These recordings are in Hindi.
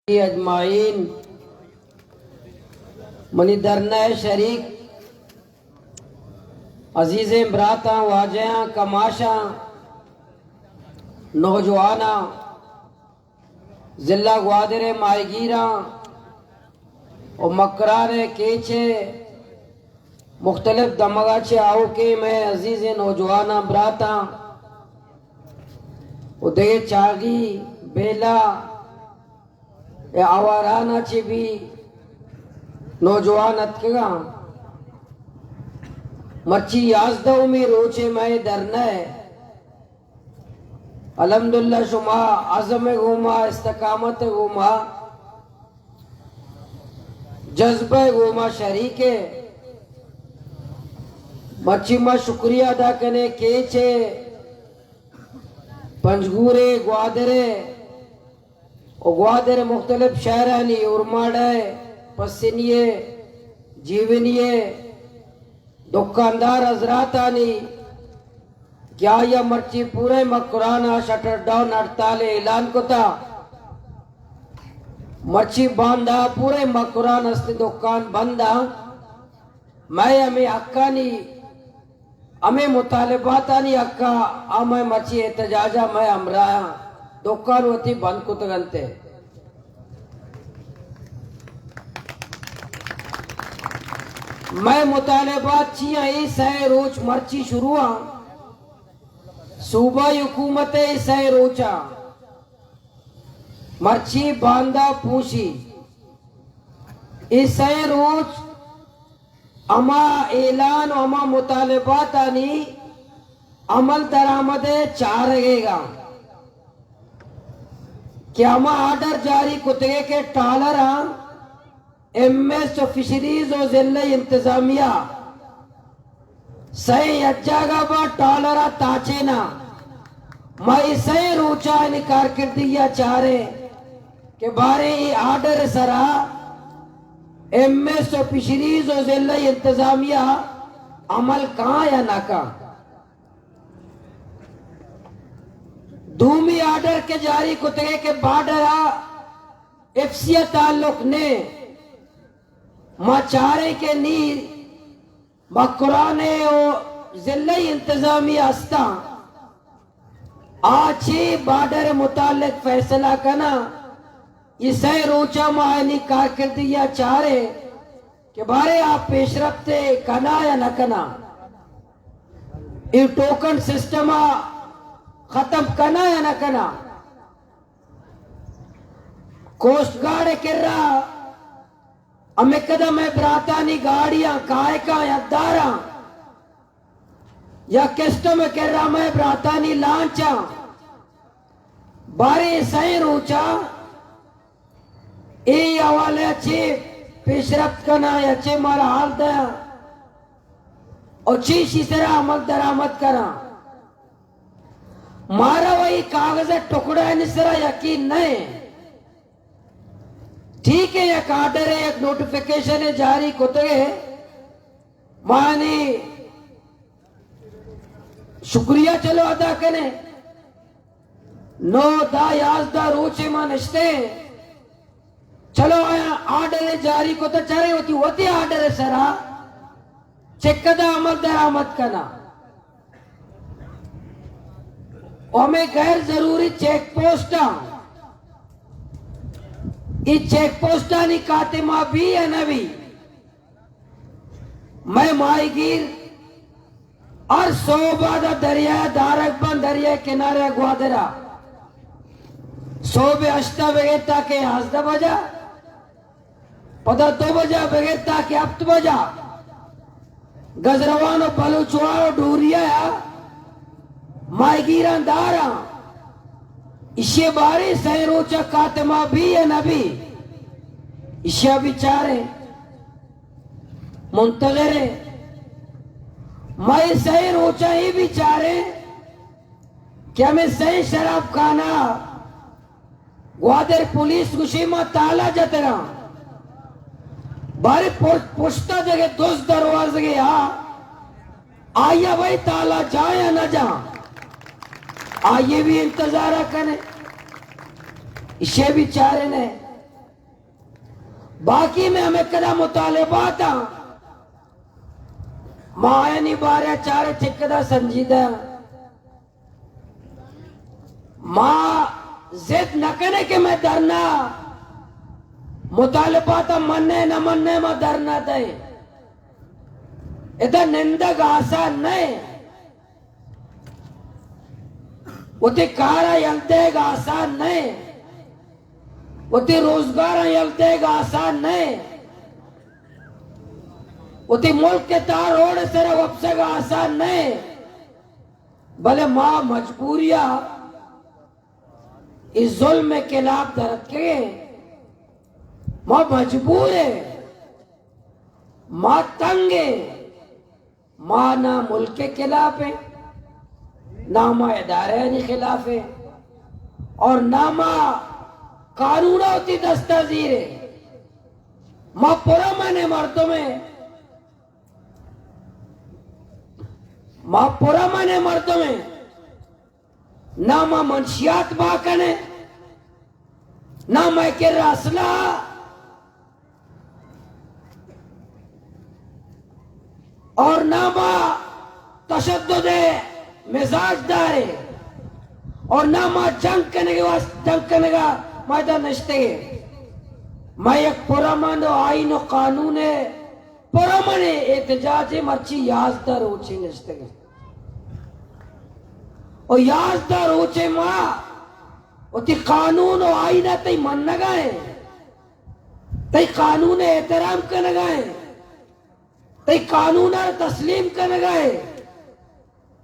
अजमाइन मनी दरना शरीक अजीज़े बराता वाजया कमाशा नौजवाना जिला ग्वादरे मायगीरा और मकरारे केचे मुख्तलिफ दमगाचे आओ के मैं अजीज़े नौजवाना बराता उदे चागी बेला आवाराना ची भी नौजवान अतकेगा मर्ची याजदो में रोचे मैं डरना है अल्हम्दुलिल्लाह शुमा आज़म गुमा इस्तकामत गुमा जज्बे गुमा शरीके मर्ची मा शुक्रिया अदा करने केचे पंजगूरे ग्वादरे ग्वादर मुख्तलिफ शहरानी उर्माड़े पसिनिये जीवनिये दुकानदार हजरातानी क्या यह मर्ची पूरे मकुराना शटर डाउन हड़ताल ऐलान को था मर्ची बांधा पूरे मकुरान अस्ति दुकान बंदा मैं हमें अक्का नी हमें मुतालिबाता नी अक्का हमें मर्ची एहतजाजा मैं हमराया दुकान होती बंद कुतगंते मैं मुतालिबात चिया सह रोज मर्ची शुरू सूबाई हुकूमत सह रोचा मर्ची बांदा पूछी इस सह रोज अमा ऐलान अमा मुतालिबात आनी अमल दरामदे चार रहेगा क्या हम आर्डर जारी कुतगे के टालर एमएस फिशरीज और जिले इंतजामिया सही अज्जागा बा टालर ताचे ना मैं सही रोचा कारकिर्दिया चारे के बारे ही आर्डर सरा एमएस फिशरीज और जिले इंतजामिया अमल कहाँ या ना का धूमी आर्डर के जारी कुतगे के बाडरा एफसीए ताल्लुक ने माचारे के नीर मकुराने और जिले इंतजामी अस्ता आज ही बाडर मुतालिक फैसला करना इसे रोचा मायनी कारकिर्दिया चारे के बारे आप पेशरफ्ते कना या न कना ये टोकन सिस्टम खत्म करना या ना करना कोस्ट गार्ड कर रहा हमें कदम है बरातानी गाड़ियां काय का यदारा या किस्तों में कर रहा मैं बरातानी लांचा बारे सही रोचा ए हवाले अच्छे पेशरफ्त करना या अच्छे मारा हाल दया और चीज इस तरह अमल दरामद करा मारा वही कागज टुकड़ा निसरा यकीन नहीं ठीक है एक आर्डर है एक नोटिफिकेशन है जारी कुतगे मानी शुक्रिया चलो अदा करें नो दा याजदा रोचे मानते चलो आया आर्डर है जारी को तो चले होती आर्डर है सरा चेकदा अमल दरामद करना हमें गैर जरूरी चेक पोस्ट इस चेक पोस्टा नी कातिमा भी है नबी मैं माईगीर और सोबादा दरिया दारकबंद दरिया किनारे ग्वादरा सोबे अष्टा बगेता के हस्दा बजा पदा 2 बजा बगेता के अब बजा गजरवानो बलूचवानो डूरिया माईगीरा दारा इसे बारे सही रोचा कातिमा भी है नबी इसे बिचारे मुंतजरे मैं सही रोचा ही बिचारे क्या मैं सही शराब खाना ग्वादर पुलिस गुशीमा ताला जतरा बारे पुश्ता जगह दोस्त दरवाजे गया आया भाई ताला जाए या ना जा आइए भी इंतजार करें इसे बेचारे ने बाकी में हमें कदा मुतालिबा था मायनी बारे चारे चिकदा संजीदा माँ जिद न करे कि मैं डरना मुतालिबा तो मन्ने न मन्ने में डरना थे इधर निंदक आसान नहीं उते कारा यलतेग आसान नहीं उते रोजगार यलतेग आसान नहीं उते मुल्क के तार रोड से वपसेग आसान नहीं भले माँ मजबूरिया इस जुल्म के खिलाफ दर्द के माँ मजबूर है माँ तंग है माँ ना मुल्क के खिलाफ है ना माँ इदारे के खिलाफ है और ना माँ कानून होती दस्ताजीर है माँ पूरा माने मर्दों में माँ पूरा माने मर्दों में ना माँ मंशियात बाकने ना मैं के रसला और ना माँ तशद्दुद मिजाज दारे और ना माँ जंग करने का मैदान नश्ते मैं एक पुरमन आइन और कानून है पुरमन एहतजाज मर्ची याजदार ऊंचे नश्ते और याजदार ऊंचे माँ उती कानून और आईना तई मन न गाए तई कानून एहतराम करने गाए तई कानून तस्लीम करने गाए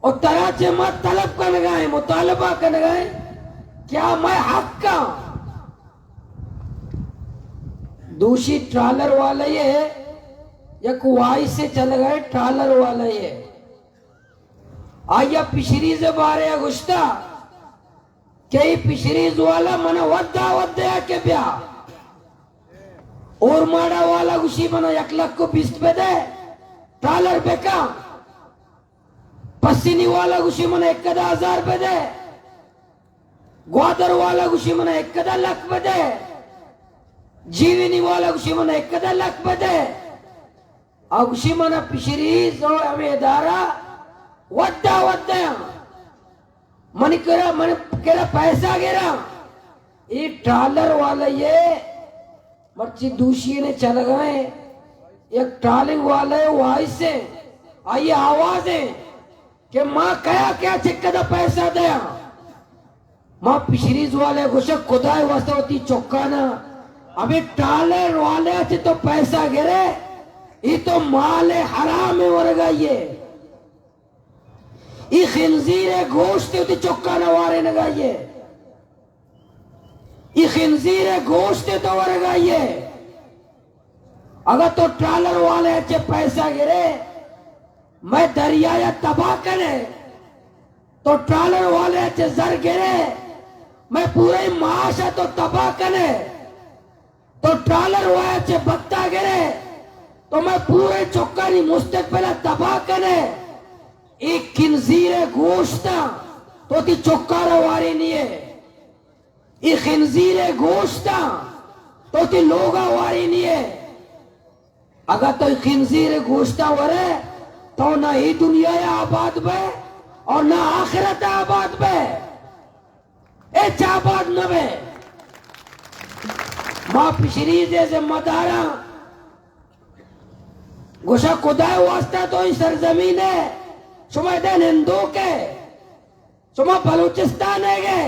और तरह से मत तलब करने गाए मुतालबा करने गाए क्या मैं हक का दूसरी ट्रालर वाले ये या कुआई से चले गए ट्रालर वाले ये आया पिछरी से बारे गुस्ता कई पिछरीज वाला मना वद्दा वद्दा के ब्या और माड़ा वाला गुशी मना 1,00,000 को 20 पे दे ट्रालर पे का पसीनी वाला गुशी मना 1,000 पे दे ग्वादर वाला गुशी मना 1,00,000 पे दे जीविनी वाला गुशी मना 1,000 पे दे और गुशी मना पिछरीज और हमें इदारा वद्दा वद्दा मन केरा पैसा गिरा ये ट्रालर वाला ये मर्ची दूसरी ने चल गए एक ट्रालिंग वाला है वहां से आई आवाज है कि माँ कया क्या चिक्का पैसा दे माँ पिछरीज वाले घुसे खुदाई वास्ते होती चौका ना अभी ट्रालर वाले से तो पैसा गिरे ये तो माल हराम है वर्गा ये खिंजीर गोश्त होती चौका नवारे नगाइए ये खिंजीर गोश्त तो वर्गाइए अगर तो ट्रालर वाले अच्छे पैसा गिरे मैं दरिया या तबाह करे तो ट्रालर वाले अच्छे जर गिरे मैं पूरे माशा तो तबाह करे तो ट्रालर वाले अच्छे बत्ता गिरे तो मैं पूरे चौका नहीं मुस्तकबिल तबाह करे एक खिंजीर गोश्ता तो ती चौका वारी नहीं है ये खिंजीर गोश्ता तो ती लोगा वारी नहीं है अगर तो खिंजीर गोश्ता वरे तो ना ही दुनिया आबाद बे और ना आखिरत आबाद बे ए चाबाद न बे माँ पिछरी जैसे मदारा गुशा खुदाए वास्ता तो ही सरजमीन है सुमा दिन हिंदू के सुमा बलूचिस्तान है गे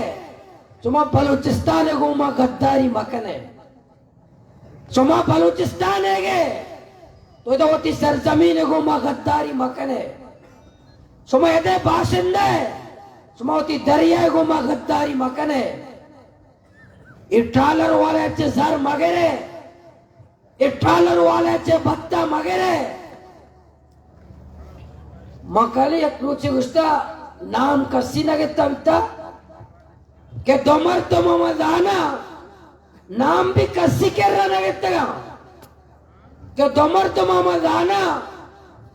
सुमा बलूचिस्तान है गुमा गद्दारी मकन है सुमा बलूचिस्तान है गे तो इधर होती सरजमीन है गुमा गद्दारी मकन है सुमा इधर बाशिंदे सुमा होती दरिया है गुमा गद्दारी मकन है ये ट्रालर वाले अच्छे सर मगेरे ये ट्रालर वाले अच्छे भत्ता मगेरे मकाली एक रूची गुस्ता नाम कसी नगे तविता के दोमर तो ममदाना नाम भी कसी के रहना के तगा के दोमर तो ममदाना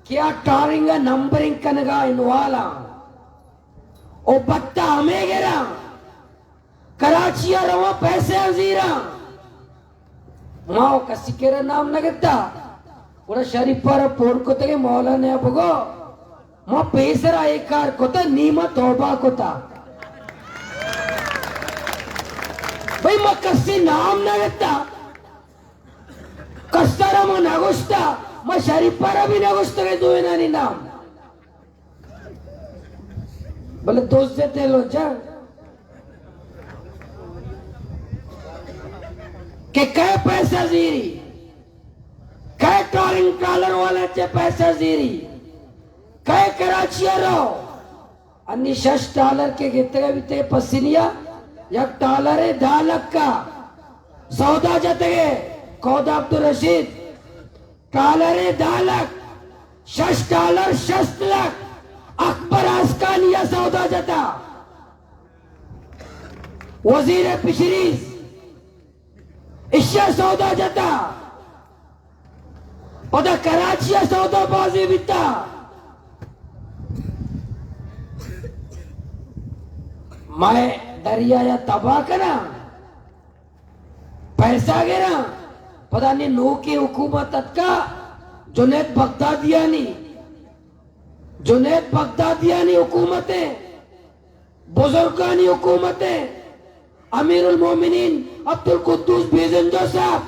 क्या टारिंगा नंबरिंग कनगा इनवाला ओ बत्ता हमें गिरा कराची रवा पैसे अजीरा माओ कसी केरा नाम नगता उड़ा शरीफर पोर को तगे मौला ने बगो मां पेसरा एकार को ता नीमा तौबा को ता भाई मां कसी नाम नगता कस्तरा मां नगुस्ता मां शरीफर भी नगुस्ता के दो नानी नाम बोले दोस्त से तेलो जा के काय पैसा जीरी काय टॉरिंग ट्रॉलर वाले चे पैसा जीरी काय कराची रहो अन्नी $6 के गितरे बिते पसीनिया एक $1 है 10 लाख का सौदा जते कौदा अब्दुल रशीद $1 है 10 लाख $6 6 लाख अकबर आस्कानिया सौदा जता वजीर फिशरीज इश्या सौदा जता पदा कराची सौदा बाजी बिता मैं दरिया या तबाह करा पैसा गिरा पता नहीं नू की हुकूमत का जुनैद बगदादियानी हुकूमतें बुजुर्गानी हुकूमतें अमीरुल मोमिनीन अब्दुल कुद्दूस बेजंजो साहब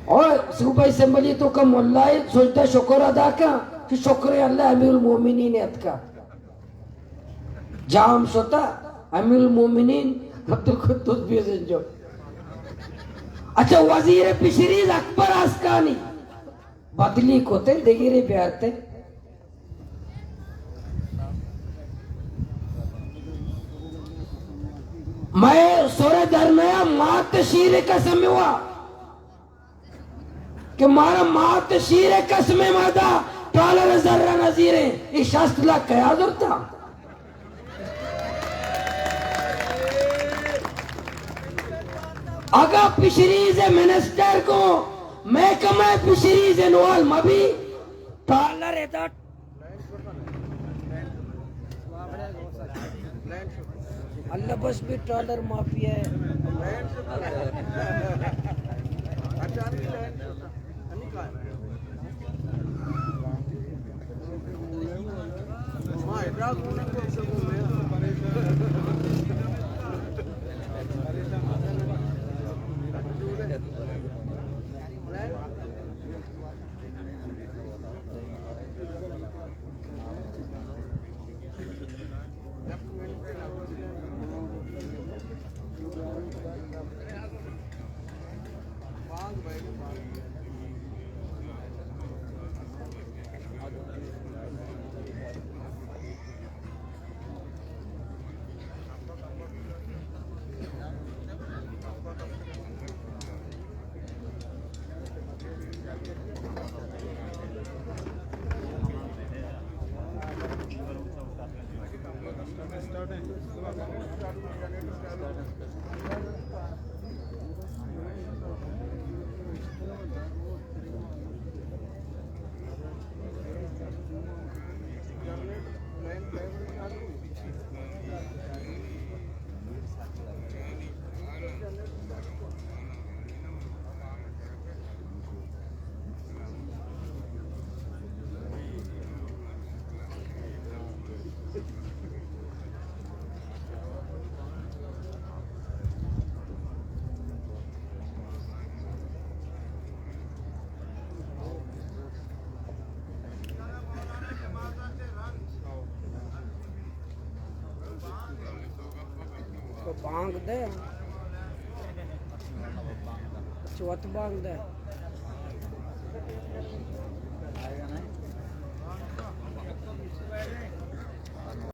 और सूबा असेंबली तो का मुल्ला सोचता शुक्र अदा का कि शुक्र अल्लाह अमीरुल मोमिनीन का जाम सोता अमीरुल मोमिनीन अब्दुल कुद्दूस बेजंजो अच्छा वजीर फिशरीज अकबर आस्कानी बदली को थे देगिरे प्यार थे मैं सोरे दरमिया मात शीर कसम हुआ कि मारा मात शीर कसम मादा ट्रॉलर जर्रा नजीरे इस शास्त्र क्या जरूरत था अगर फिशरीज मिनिस्टर को महकमा फिशरीज इन्वॉल्व मभी ट्रॉलर है तो अल्लाह बस भी ट्रॉलर माफिया है बांग दे चौथ बांग दे